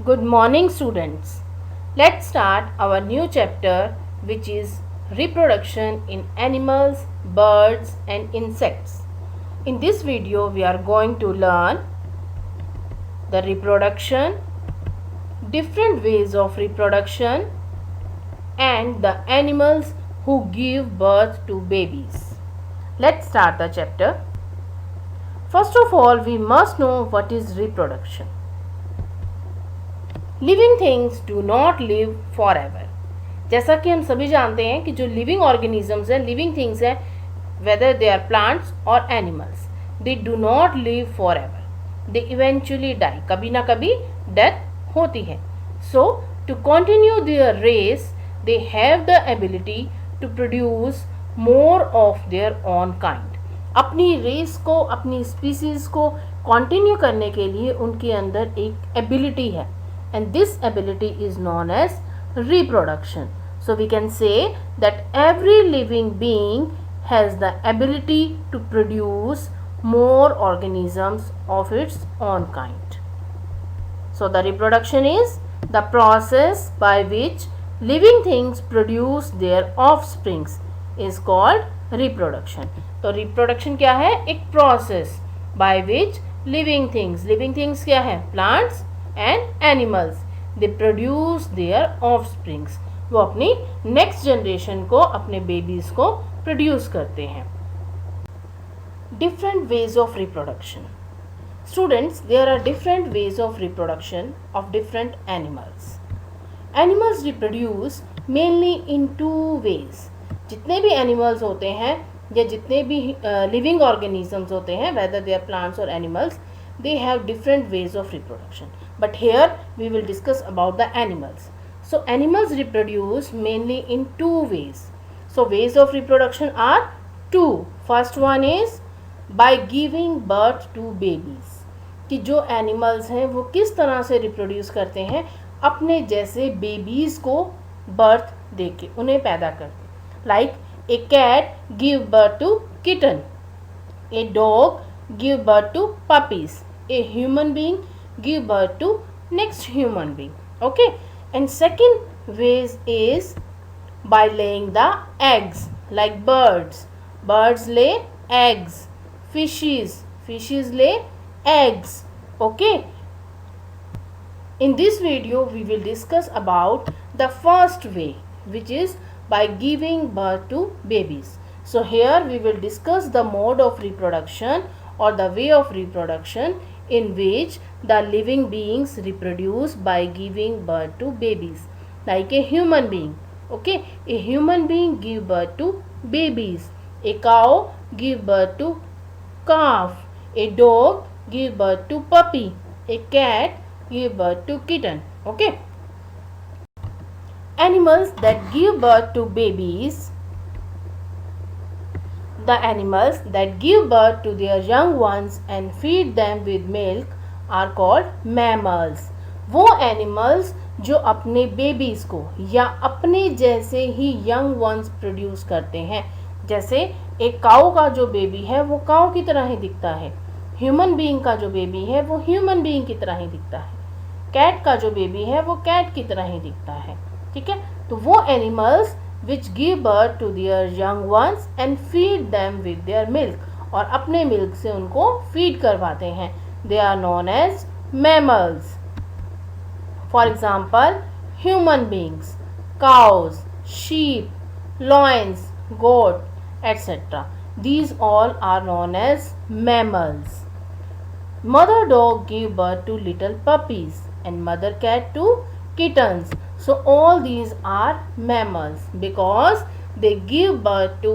Good morning, students. Let's start our new chapter, which is reproduction in animals, birds, and insects. In this video, we are going to learn the reproduction, different ways of reproduction, and the animals who give birth to babies. Let's start the chapter. First of all, we must know what is reproduction. Living things do not live forever. जैसा कि हम सभी जानते हैं कि जो living organisms हैं, living things हैं, वेदर दे आर प्लांट्स और animals, they do not live forever. They eventually die. कभी ना कभी डेथ होती है. So to continue their race they have the ability to produce more of their own kind. अपनी race को, अपनी species को कंटिन्यू करने के लिए उनके अंदर एक एबिलिटी है, and this ability is known as reproduction. So we can say that every living being has the ability to produce more organisms of its own kind. So the reproduction is the process by which living things produce their offsprings is called reproduction. तो reproduction क्या है? एक process by which living things क्या है? Plants and animals, they produce their offsprings. वो अपनी next generation को, अपने बेबीज को प्रोड्यूस करते हैं. Different ways of reproduction. Students, there are different ways of reproduction of different animals. Animals reproduce mainly in two ways. जितने भी animals होते हैं या जितने भी लिविंग ऑर्गेनिजम्स होते हैं, वेदर दे आर प्लांट्स और animals, they have different ways of reproduction, but here we will discuss about the animals. So animals reproduce mainly in two ways. So ways of reproduction are two. First one is by giving birth to babies. कि जो animals हैं वो किस तरह से reproduce करते हैं, अपने जैसे बेबीज को बर्थ देके उन्हें पैदा करते. Like a cat give birth to kitten, a dog give birth to puppies, a human being give birth to next human being. Okay, and second ways is by laying the eggs. Like birds lay eggs, fishes lay eggs. Okay, in this video we will discuss about the first way, which is by giving birth to babies. So here we will discuss the mode of reproduction or the way of reproduction in which the living beings reproduce by giving birth to babies, like a human being. Okay, a human being give birth to babies, a cow give birth to calf, a dog give birth to puppy, a cat give birth to kitten. Okay, animals that give birth to babies, the animals that give birth to their young ones and feed them with milk are called mammals. वो animals जो अपने babies को या अपने जैसे ही young ones produce करते हैं. जैसे एक काऊ का जो बेबी है वो काऊ की तरह ही दिखता है, ह्यूमन बीइंग का जो बेबी है वो ह्यूमन बीइंग की तरह ही दिखता है, कैट का जो बेबी है वो कैट की तरह ही दिखता है. ठीक है, तो वो animals which give birth to their young ones and feed them with their milk, और अपने मिल्क से उनको फीड करवाते हैं, they are known as mammals. For example, human beings, cows, sheep, loins, goat, etc. These all are known as mammals. Mother dog give birth to little puppies and mother cat to kittens. So all these are mammals because they give birth to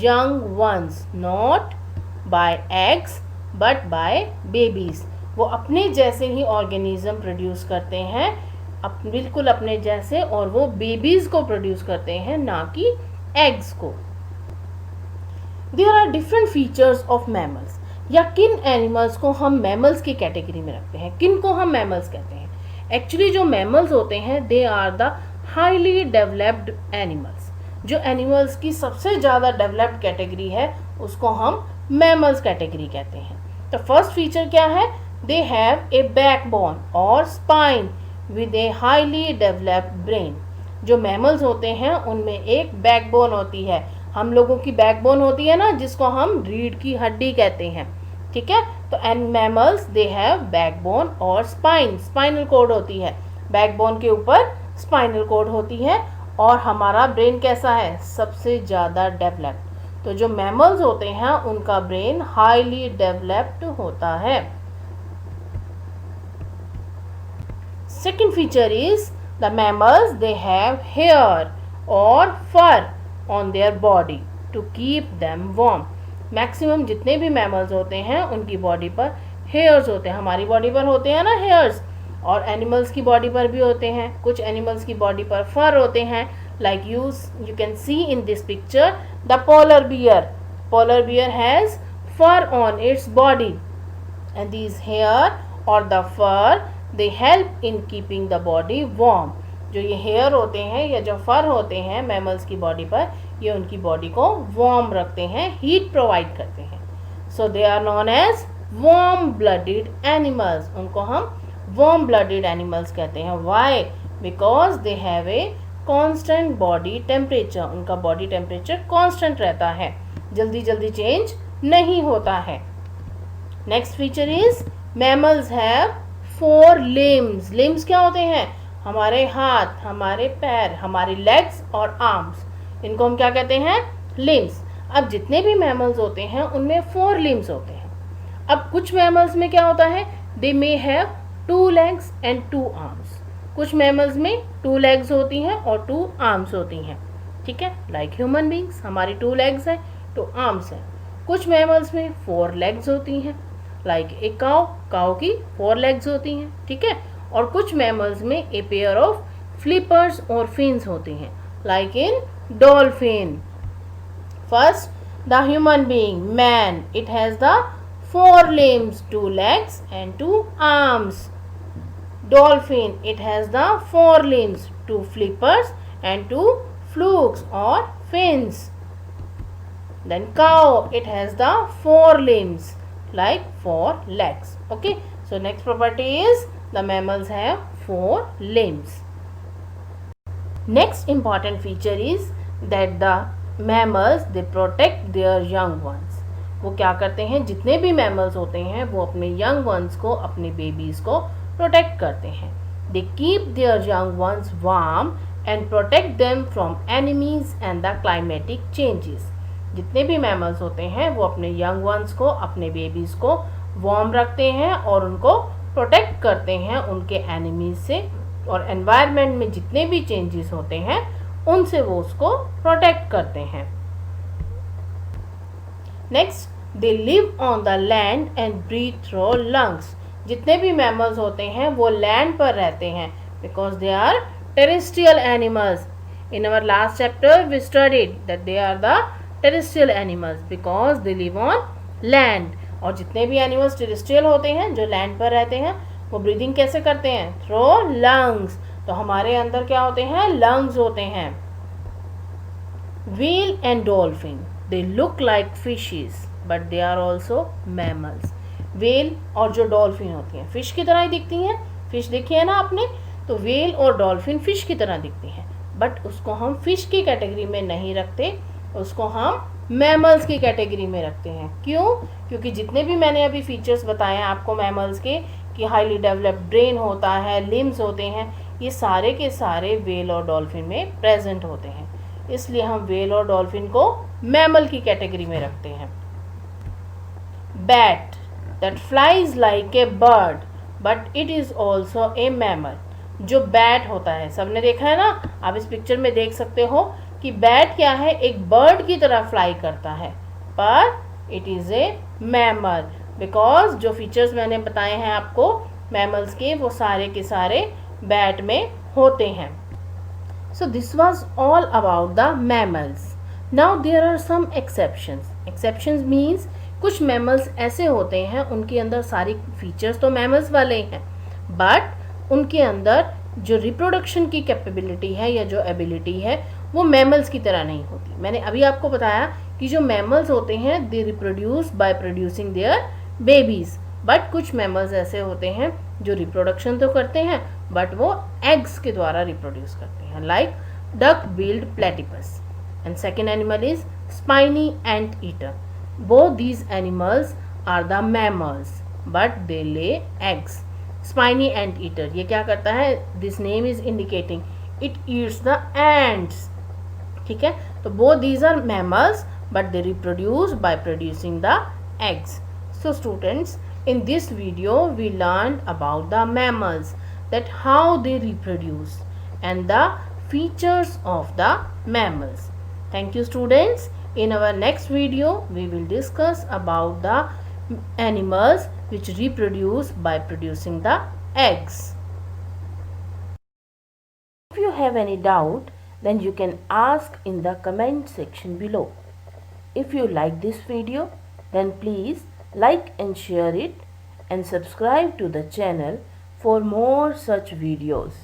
young ones, not by eggs but by babies. वो अपने जैसे ही organism produce करते हैं, बिल्कुल अपने जैसे, और वो बेबीज़ को प्रोड्यूस करते हैं, ना कि एग्स को. There are different features of mammals. या किन एनिमल्स को हम मैमल्स की कैटेगरी में रखते हैं, किन को हम मैमल्स कहते हैं. एक्चुअली जो मैमल्स होते हैं they are the highly developed animals. जो एनिमल्स की सबसे ज़्यादा डेवलप्ड कैटेगरी है उसको हम मैमल्स कैटेगरी कहते हैं. तो फर्स्ट फीचर क्या है? दे हैव ए बैकबोन और spine with a highly developed brain. जो मैमल्स होते हैं उनमें एक बैकबोन होती है. हम लोगों की बैकबोन होती है ना, जिसको हम रीढ़ की हड्डी कहते हैं. ठीक है, तो and mammals they have backbone और स्पाइनल कोड होती है. बैकबोन के ऊपर स्पाइनल कोड होती है. और हमारा ब्रेन कैसा है? सबसे ज़्यादा डेवलप्ड. तो जो मैमल्स होते हैं उनका ब्रेन हाईली डेवलप्ड होता है. Second feature is the mammals they have hair और fur on their body to keep them warm. Maximum जितने भी मैमल्स होते हैं उनकी बॉडी पर हेयर्स होते हैं. हमारी बॉडी पर होते हैं ना हेयर्स, और एनिमल्स की बॉडी पर भी होते हैं. कुछ एनिमल्स की बॉडी पर फर होते हैं. Like you can see in this picture the polar bear. Polar bear has fur on its body, and these hair or the fur they help in keeping the body warm. जो ये hair होते हैं या जो फर होते हैं mammals की body पर, ये उनकी बॉडी को वार्म रखते हैं, हीट प्रोवाइड करते हैं. So they are known as warm blooded animals. उनको हम वार्म ब्लडेड एनिमल्स कहते हैं. Why? Because they have a constant body temperature. उनका बॉडी टेम्परेचर कांस्टेंट रहता है, जल्दी जल्दी चेंज नहीं होता है. Next feature is mammals have 4 limbs. Limbs क्या होते हैं? हमारे हाथ, हमारे पैर, हमारी लेग्स और आर्म्स. इनको हम क्या कहते हैं? लिम्स. अब जितने भी मैमल्स होते हैं उनमें 4 लिम्स होते हैं. अब कुछ मैमल्स में क्या होता है? They may have 2 legs and 2 arms. कुछ मैमल्स में 2 legs होती हैं और 2 arms होती हैं. ठीक है, लाइक ह्यूमन बींग्स, हमारी 2 legs हैं, 2 arms हैं. कुछ मैमल्स में 4 legs होती हैं, लाइक ए काऊ की 4 legs होती हैं. ठीक है, और कुछ मैमल्स में ए पेयर ऑफ फ्लिपर्स और फिन्स होती हैं, like in dolphin. First, the human being man, it has the 4 limbs, 2 legs and 2 arms. Dolphin, it has the 4 limbs, 2 flippers and 2 flukes or fins. Then cow, it has the 4 limbs, like 4 legs. Okay, so next property is the mammals have 4 limbs. Next important feature is that the mammals, they protect their young ones. वो क्या करते हैं? जितने भी mammals होते हैं वो अपने यंग वंस को, अपने बेबीज़ को प्रोटेक्ट करते हैं. They keep their young ones warm and protect them from enemies and the climatic changes. जितने भी मैमल्स होते हैं वो अपने यंग वंस को, अपने बेबीज़ को वार्म रखते हैं और उनको प्रोटेक्ट करते हैं उनके एनिमीज से, और एनवायरनमेंट में जितने भी चेंजेस होते हैं उनसे वो उसको प्रोटेक्ट करते हैं. Next, they live on the land and breathe through lungs. जितने भी मैमल्स होते हैं वो लैंड पर रहते हैं, because they are terrestrial animals. In our last chapter we studied that they are the terrestrial animals because they live on land. और जितने भी एनिमल्स टेरेस्ट्रियल होते हैं जो लैंड पर रहते हैं वो ब्रीदिंग कैसे करते हैं? Through lungs. तो हमारे अंदर क्या होते हैं? लंग्स होते हैं. Whale and dolphin, they look like fishes but they are also mammals. Whale और जो डॉल्फिन होती हैं फिश की तरह ही दिखती हैं. फिश देखी है ना आपने? तो व्हेल और डॉल्फिन फिश की तरह दिखती हैं, बट उसको हम फिश की कैटेगरी में नहीं रखते, उसको हम मैमल्स की कैटेगरी में रखते हैं. क्यों? क्योंकि जितने भी मैंने अभी फीचर्स बताए हैं आपको मैमल्स के, कि हाईली डेवलप्ड ब्रेन होता है, लिम्स होते हैं, ये सारे के सारे व्हेल और डॉल्फिन में प्रेजेंट होते हैं. इसलिए हम व्हेल और डॉल्फिन को मैमल की कैटेगरी में रखते हैं. Bat, that flies like a bird but it is also a mammal. जो बैट होता है, सबने देखा है ना, आप इस पिक्चर में देख सकते हो कि बैट क्या है? एक बर्ड की तरह फ्लाई करता है, पर it is a mammal. Because जो फीचर्स मैंने बताए हैं आपको मैमल्स के, वो सारे के सारे बैट में होते हैं. So this was all about the mammals. Now there are some exceptions. Exceptions means कुछ mammals ऐसे होते हैं उनके अंदर सारी फीचर्स तो mammals वाले हैं, बट उनके अंदर जो रिप्रोडक्शन की कैपेबिलिटी है या जो एबिलिटी है वो mammals की तरह नहीं होती. मैंने अभी आपको बताया कि जो mammals होते हैं they reproduce by producing there babies, but कुछ mammals ऐसे होते हैं जो रिप्रोडक्शन तो करते हैं बट वो एग्स के द्वारा रिप्रोड्यूस करते हैं, like duck billed platypus. And second animal is spiny anteater. Both these animals are the mammals but they lay eggs. Spiny anteater ये क्या करता है, this name is indicating it eats the ants. ठीक है, तो both these are mammals but they reproduce by producing the eggs. So students, in this video we learned about the mammals, that how they reproduce and the features of the mammals. Thank you students. In our next video we will discuss about the animals which reproduce by producing the eggs. If you have any doubt, then you can ask in the comment section below. If you like this video, then please like and share it and subscribe to the channel for more such videos.